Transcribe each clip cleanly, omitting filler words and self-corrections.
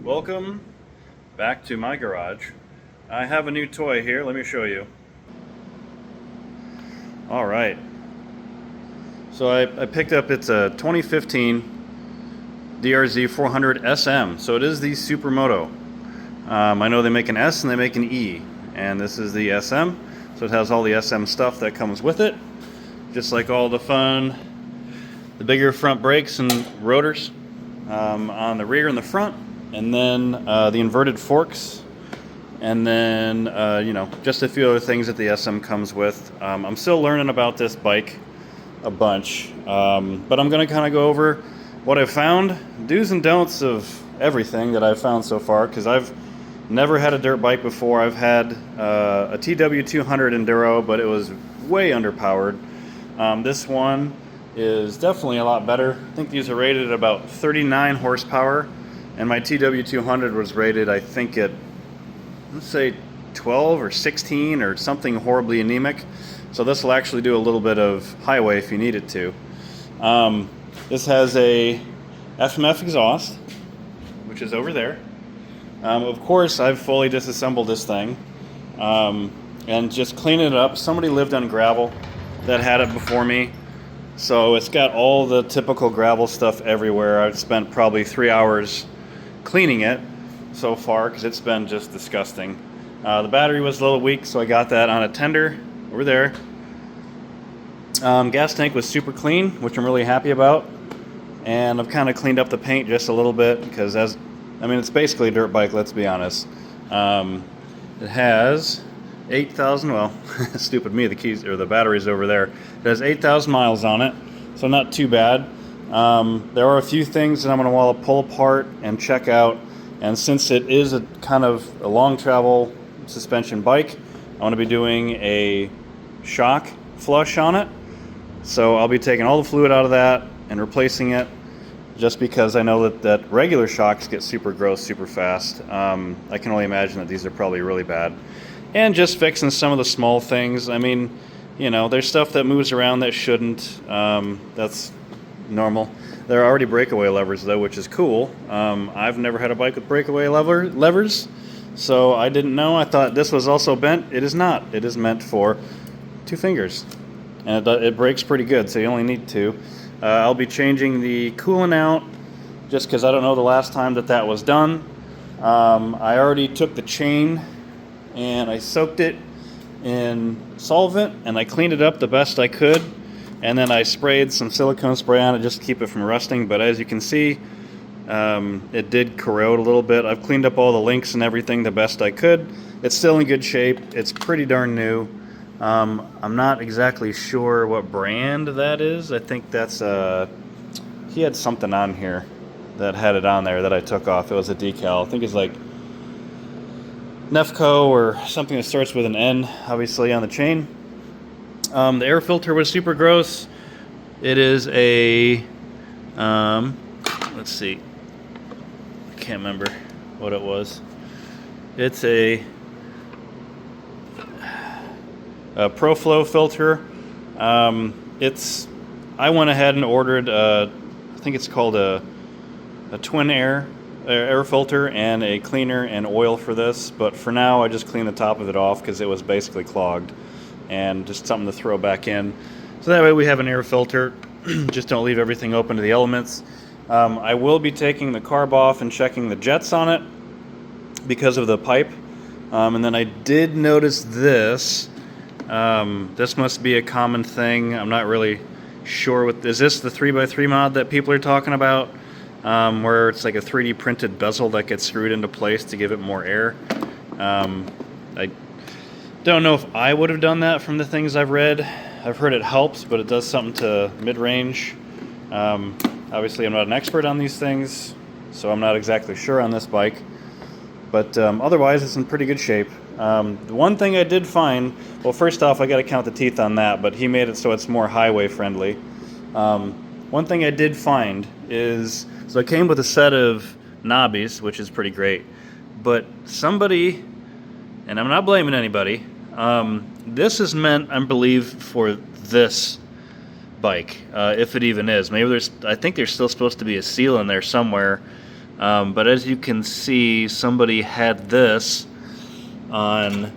Welcome back to my garage. I have a new toy here, let me show you. Alright, so I picked up, it's a 2015 DRZ400SM, so it is the Supermoto. I know they make an S and they make an E, and this is the SM, so it has all the SM stuff that comes with it, just like all the fun, the bigger front brakes and rotors on the rear and the front, and then the inverted forks, and then you know, just a few other things that the SM comes with. I'm still learning about this bike a bunch, but I'm going to kind of go over what I've found, do's and don'ts of everything that I've found so far, because I've never had a dirt bike before. I've had a TW200 Enduro, but it was way underpowered. This one is definitely a lot better. I think these are rated at about 39 horsepower, and my TW200 was rated, I think, at, let's say, 12 or 16 or something horribly anemic. So this will actually do a little bit of highway if you need it to. This has a FMF exhaust, which is over there. Of course, I've fully disassembled this thing and just cleaning it up. Somebody lived on gravel that had it before me, so it's got all the typical gravel stuff everywhere. I've spent probably 3 hours cleaning it so far because it's been just disgusting. The battery was a little weak, so I got that on a tender over there. Gas tank was super clean, which I'm really happy about, and I've kind of cleaned up the paint just a little bit because, I mean, it's basically a dirt bike, let's be honest. It has 8,000, well, stupid me, the keys or the battery's over there. It has 8,000 miles on it, so not too bad. There are a few things that I'm going to want to pull apart and check out, and since it is a kind of a long travel suspension bike, I want to be doing a shock flush on it. So I'll be taking all the fluid out of that and replacing it, just because I know that regular shocks get super gross super fast. I can only imagine that these are probably really bad. And just fixing some of the small things. I mean, you know, there's stuff that moves around that shouldn't. That's normal. There are already breakaway levers though, which is cool. I've never had a bike with breakaway levers, so I didn't know. I thought this was also bent. It is not. It is meant for 2 fingers, and it brakes pretty good, so you only need 2. I'll be changing the coolant out just because I don't know the last time that was done. I already took the chain and I soaked it in solvent and I cleaned it up the best I could, and then I sprayed some silicone spray on it just to keep it from rusting. But as you can see, it did corrode a little bit. I've cleaned up all the links and everything the best I could. It's still in good shape. It's pretty darn new. I'm not exactly sure what brand that is. I think that's he had something on here that had it on there that I took off. It was a decal. I think it's like Nefco or something that starts with an N, obviously, on the chain. The air filter was super gross. It is a, let's see, I can't remember what it was. It's a ProFlow filter. I went ahead and ordered, I think it's called a twin air filter and a cleaner and oil for this, but for now I just cleaned the top of it off because it was basically clogged, and just something to throw back in. So that way we have an air filter. Just don't leave everything open to the elements. I will be taking the carb off and checking the jets on it because of the pipe. And then I did notice this. This must be a common thing. I'm not really sure what, is this the 3x3 mod that people are talking about? Where it's like a 3D printed bezel that gets screwed into place to give it more air. I don't know if I would have done that from the things I've read. I've heard it helps, but it does something to mid-range. Obviously I'm not an expert on these things, so I'm not exactly sure on this bike. But otherwise it's in pretty good shape. The one thing I did find, well, first off, I got to count the teeth on that, but he made it so it's more highway friendly. One thing I did find is, so it came with a set of knobbies, which is pretty great, but somebody, and I'm not blaming anybody, this is meant, I believe, for this bike, if it even is. Maybe I think there's still supposed to be a seal in there somewhere. But as you can see, somebody had this on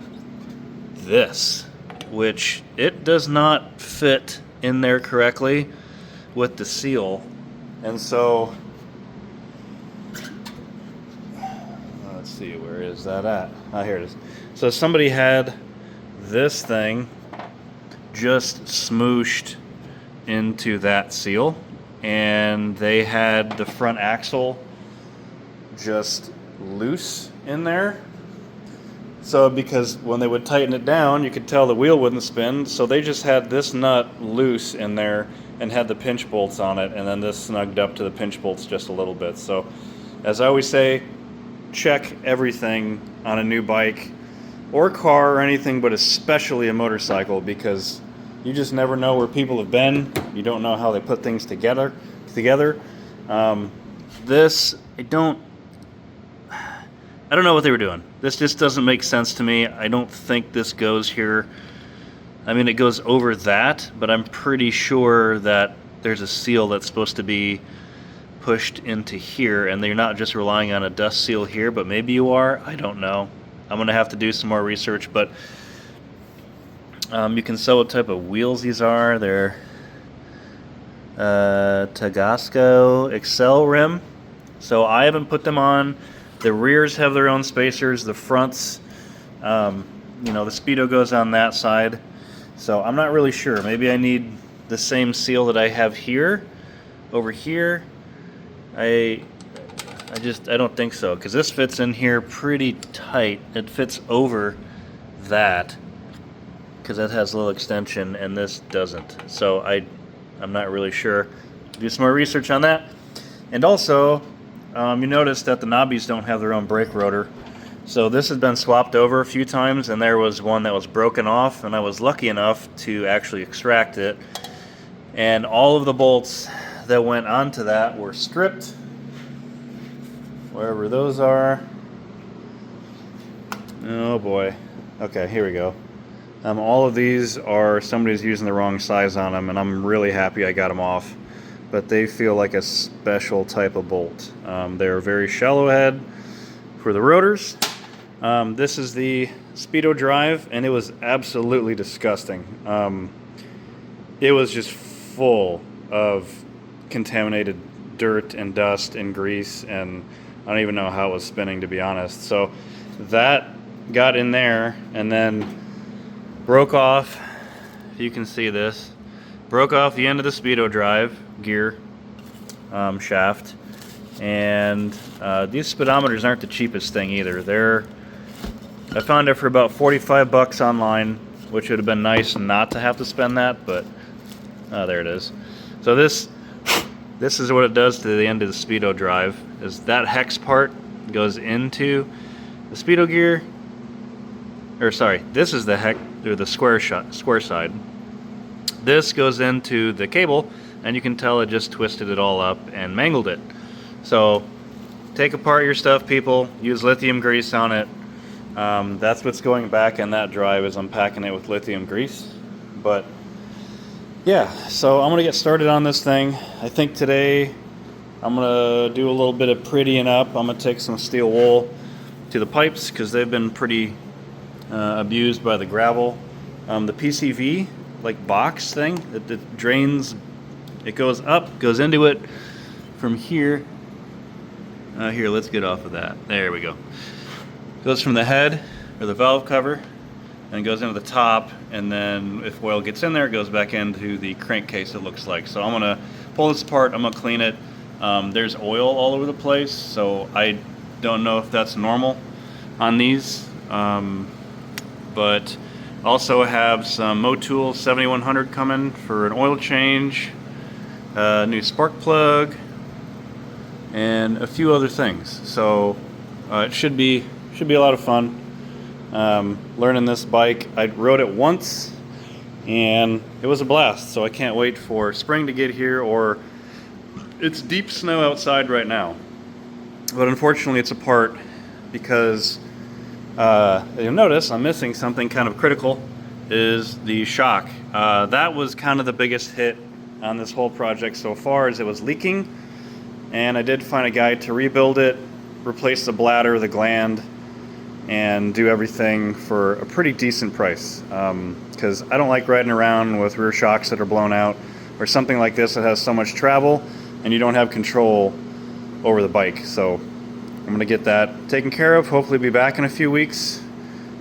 this, which it does not fit in there correctly with the seal. And so, let's see, where is that at? Ah, here it is. So somebody had this thing just smooshed into that seal, and they had the front axle just loose in there. So because when they would tighten it down, you could tell the wheel wouldn't spin, so they just had this nut loose in there and had the pinch bolts on it, and then this snugged up to the pinch bolts just a little bit. So as I always say, check everything on a new bike or car or anything, but especially a motorcycle, because you just never know where people have been. You don't know how they put things together. This, I don't know what they were doing. This just doesn't make sense to me. I don't think this goes here. I mean, it goes over that, but I'm pretty sure that there's a seal that's supposed to be pushed into here, and they're not just relying on a dust seal here, but maybe you are. I don't know. I'm going to have to do some more research, but you can tell what type of wheels these are. They're Tagasco Excel rim. So I haven't put them on. The rears have their own spacers. The fronts, you know, the Speedo goes on that side. So I'm not really sure. Maybe I need the same seal that I have here, over here. I don't think so, because this fits in here pretty tight. It fits over that, because that has a little extension, and this doesn't. So I'm not really sure. Do some more research on that. And also, you notice that the knobbies don't have their own brake rotor. So this has been swapped over a few times, and there was one that was broken off, and I was lucky enough to actually extract it. And all of the bolts that went onto that were stripped, wherever those are. Oh boy. Okay, here we go. All of these are, somebody's using the wrong size on them, and I'm really happy I got them off. But they feel like a special type of bolt. They're very shallow head for the rotors. This is the Speedo drive, and it was absolutely disgusting. It was just full of contaminated dirt and dust and grease, and I don't even know how it was spinning, to be honest. So that got in there and then broke off. You can see this. Broke off the end of the Speedo drive gear shaft. And these speedometers aren't the cheapest thing either. I found it for about 45 bucks online, which would have been nice not to have to spend that, but there it is. So this is what it does to the end of the Speedo drive. Is that hex part goes into the Speedo gear, or sorry, this is the hex, or the square side. This goes into the cable, and you can tell it just twisted it all up and mangled it. So take apart your stuff, people. Use lithium grease on it. That's what's going back in that drive, is I'm packing it with lithium grease. But yeah, so I'm gonna get started on this thing. I think today I'm gonna do a little bit of prettying up. I'm gonna take some steel wool to the pipes, because they've been pretty abused by the gravel. The PCV like box thing, it drains, it goes up, goes into it from here. Here, let's get off of that. There we go. Goes from the head, or the valve cover, and goes into the top, and then if oil gets in there, it goes back into the crankcase, it looks like. So I'm gonna pull this apart, I'm gonna clean it. There's oil all over the place, so I don't know if that's normal on these. But also have some Motul 7100 coming for an oil change, new spark plug, and a few other things. So it should be a lot of fun. Learning this bike. I rode it once and it was a blast, so I can't wait for spring to get here, or it's deep snow outside right now. But unfortunately it's apart because you'll notice I'm missing something kind of critical, is the shock. That was kind of the biggest hit on this whole project so far, as it was leaking. and I did find a guy to rebuild it, replace the bladder, the gland, and do everything for a pretty decent price. Because I don't like riding around with rear shocks that are blown out, or something like this that has so much travel and you don't have control over the bike. So I'm going to get that taken care of, hopefully be back in a few weeks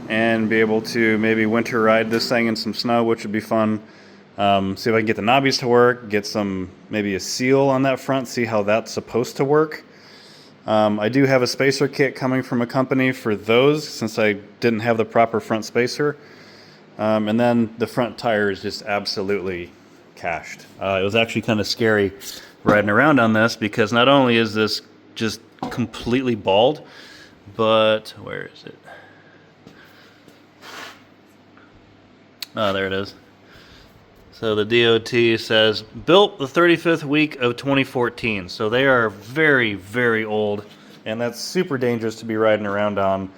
and be able to maybe winter ride this thing in some snow, which would be fun. See if I can get the knobbies to work, get some, maybe a seal on that front, see how that's supposed to work. I do have a spacer kit coming from a company for those, since I didn't have the proper front spacer. And then the front tire is just absolutely cashed. It was actually kind of scary riding around on this, because not only is this just completely bald, but where is it? Oh, there it is. So the DOT says built the 35th week of 2014. So they are very, very old, and that's super dangerous to be riding around on.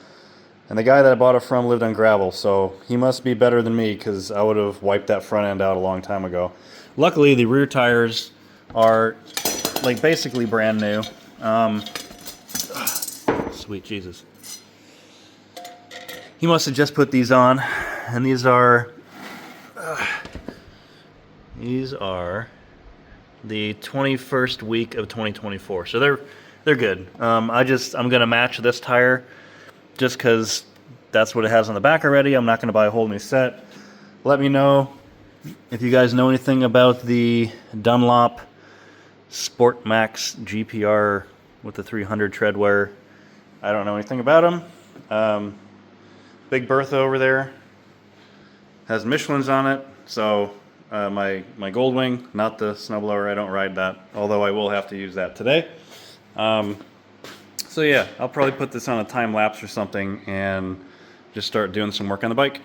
And the guy that I bought it from lived on gravel, so he must be better than me, because I would have wiped that front end out a long time ago. Luckily, the rear tires are like basically brand new. Sweet Jesus. He must have just put these on, and these are the 21st week of 2024. So they're good. I'm gonna match this tire just because that's what it has on the back already. I'm not gonna buy a whole new set. Let me know if you guys know anything about the Dunlop Sport Max GPR with the 300 tread wear. I don't know anything about them. Big Bertha over there has Michelin's on it, so my Goldwing, not the snowblower, I don't ride that, although I will have to use that today. So yeah, I'll probably put this on a time lapse or something and just start doing some work on the bike.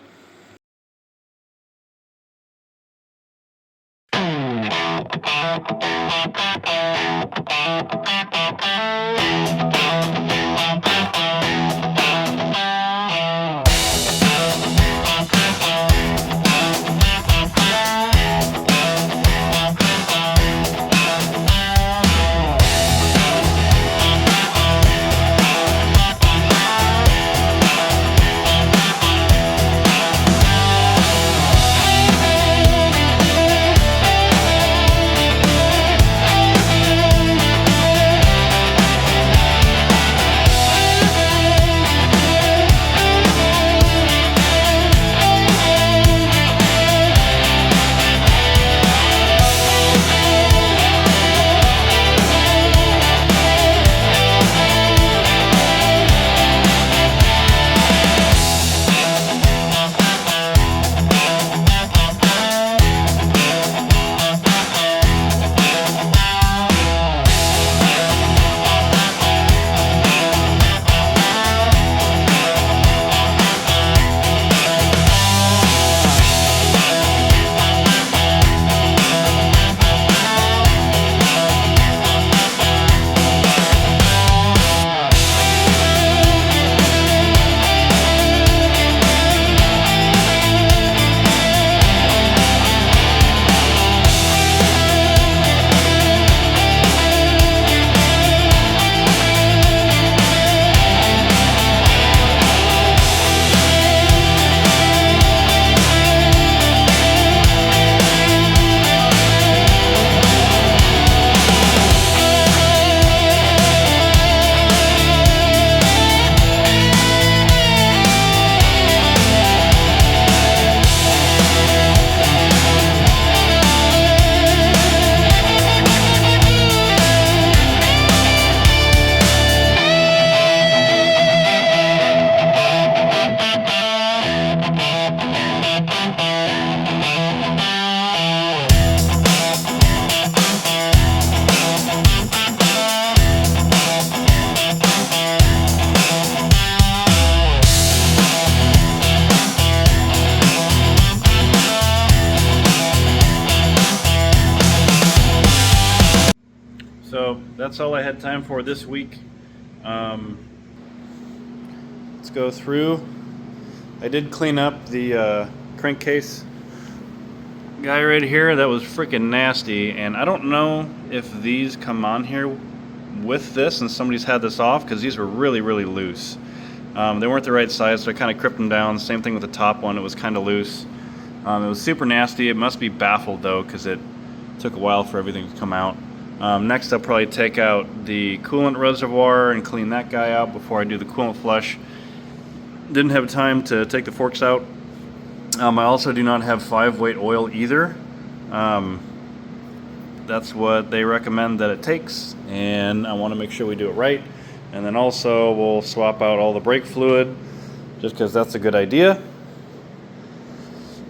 So that's all I had time for this week. Let's go through. I did clean up the crankcase guy right here. That was freaking nasty, and I don't know if these come on here with this and somebody's had this off, because these were really, really loose. They weren't the right size, so I kind of crimped them down. Same thing with the top one, it was kind of loose. It was super nasty. It must be baffled though, because it took a while for everything to come out. Next I'll probably take out the coolant reservoir and clean that guy out before I do the coolant flush. Didn't have time to take the forks out. I also do not have 5-weight oil either. That's what they recommend that it takes, and I want to make sure we do it right. And then also we'll swap out all the brake fluid, just because that's a good idea.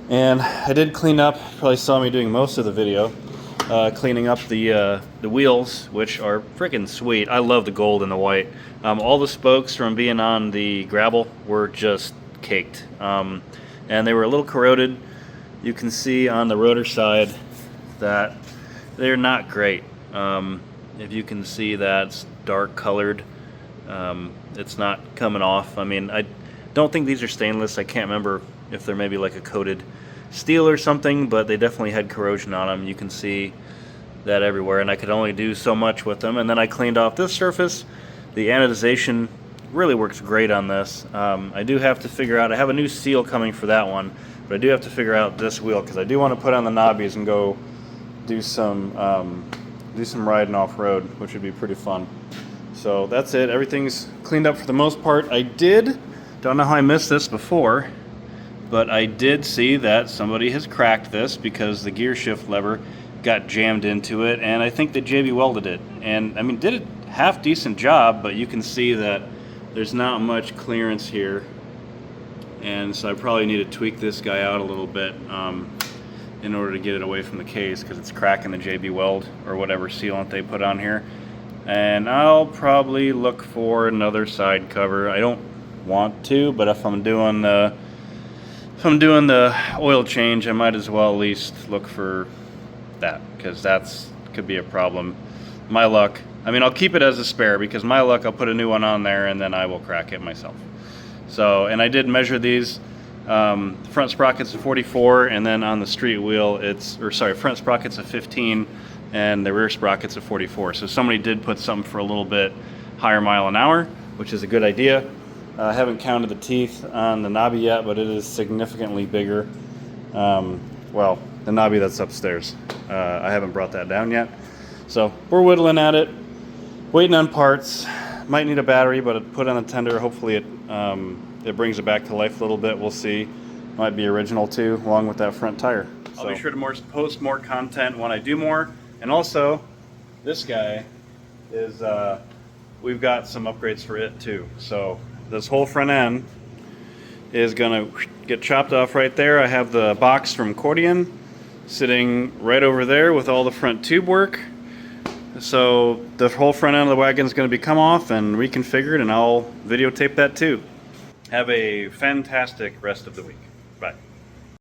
And I did clean up, probably saw me doing most of the video, cleaning up the wheels, which are freaking sweet. I love the gold and the white. All the spokes from being on the gravel were just caked, and they were a little corroded. You can see on the rotor side that they're not great. If you can see, that's dark colored. It's not coming off. I mean, I don't think these are stainless. I can't remember if they're maybe like a coated steel or something, but they definitely had corrosion on them. You can see that everywhere, and I could only do so much with them. And then I cleaned off this surface. The anodization really works great on this. I do have to figure out, I have a new seal coming for that one, but I do have to figure out this wheel, because I do want to put on the knobbies and go do some riding off-road, which would be pretty fun. So that's it. Everything's cleaned up for the most part. Don't know how I missed this before, but I did see that somebody has cracked this because the gear shift lever got jammed into it, and I think that JB welded it. And I mean, did a half decent job, but you can see that there's not much clearance here. And so I probably need to tweak this guy out a little bit in order to get it away from the case, because it's cracking the JB weld or whatever sealant they put on here. And I'll probably look for another side cover. I don't want to, but if I'm doing the oil change, I might as well at least look for that, because that's could be a problem. My luck, I mean, I'll keep it as a spare, because my luck, I'll put a new one on there and then I will crack it myself. So, and I did measure these. Front sprocket's a 44, and then on the street wheel front sprocket's a 15, and the rear sprocket's a 44. So somebody did put something for a little bit higher mile an hour, which is a good idea. I haven't counted the teeth on the knobby yet, but it is significantly bigger. Well, the knobby that's upstairs. I haven't brought that down yet. So we're whittling at it, waiting on parts. Might need a battery, but it put on a tender. Hopefully it brings it back to life a little bit. We'll see. Might be original too, along with that front tire. I'll be sure to post more content when I do more. And also, this guy is, we've got some upgrades for it too. So this whole front end is gonna get chopped off right there. I have the box from Cordian sitting right over there with all the front tube work. So the whole front end of the wagon is going to be come off and reconfigured, and I'll videotape that too. Have a fantastic rest of the week.